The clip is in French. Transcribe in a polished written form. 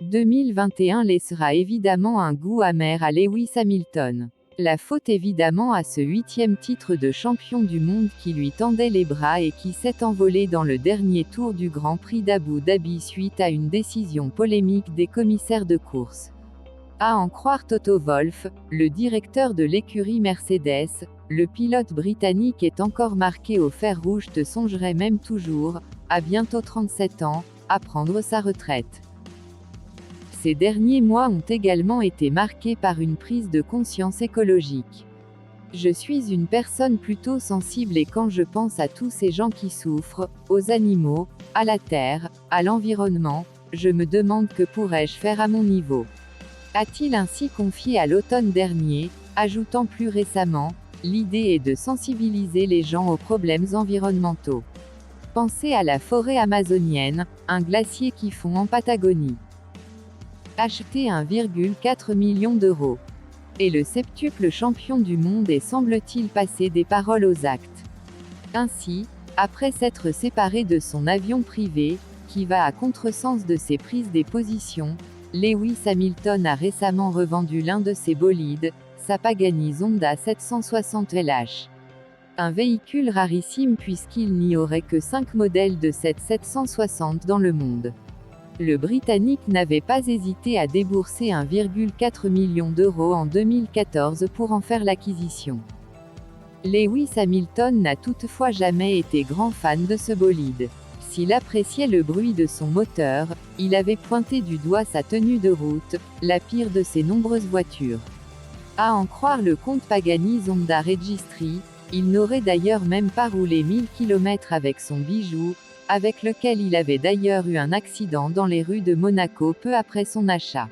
2021 laissera évidemment un goût amer à Lewis Hamilton. La faute évidemment à ce 8e titre de champion du monde qui lui tendait les bras et qui s'est envolé dans le dernier tour du Grand Prix d'Abu Dhabi suite à une décision polémique des commissaires de course. À en croire Toto Wolff, le directeur de l'écurie Mercedes, le pilote britannique est encore marqué au fer rouge te songerait même toujours, à bientôt 37 ans, à prendre sa retraite. Ces derniers mois ont également été marqués par une prise de conscience écologique. Je suis une personne plutôt sensible et quand je pense à tous ces gens qui souffrent, aux animaux, à la terre, à l'environnement, je me demande que pourrais-je faire à mon niveau. A-t-il ainsi confié à l'automne dernier, ajoutant plus récemment, l'idée est de sensibiliser les gens aux problèmes environnementaux. Pensez à la forêt amazonienne, un glacier qui fond en Patagonie. Acheter 1,4 million d'euros. Et le septuple champion du monde est semble-t-il passé des paroles aux actes. Ainsi, après s'être séparé de son avion privé, qui va à contresens de ses prises des positions, Lewis Hamilton a récemment revendu l'un de ses bolides, sa Pagani Zonda 760 LH. Un véhicule rarissime puisqu'il n'y aurait que 5 modèles de cette 760 dans le monde. Le Britannique n'avait pas hésité à débourser 1,4 million d'euros en 2014 pour en faire l'acquisition. Lewis Hamilton n'a toutefois jamais été grand fan de ce bolide. S'il appréciait le bruit de son moteur, il avait pointé du doigt sa tenue de route, la pire de ses nombreuses voitures. À en croire le compte Pagani Zonda Registry, il n'aurait d'ailleurs même pas roulé 1000 km avec son bijou, avec lequel il avait d'ailleurs eu un accident dans les rues de Monaco peu après son achat.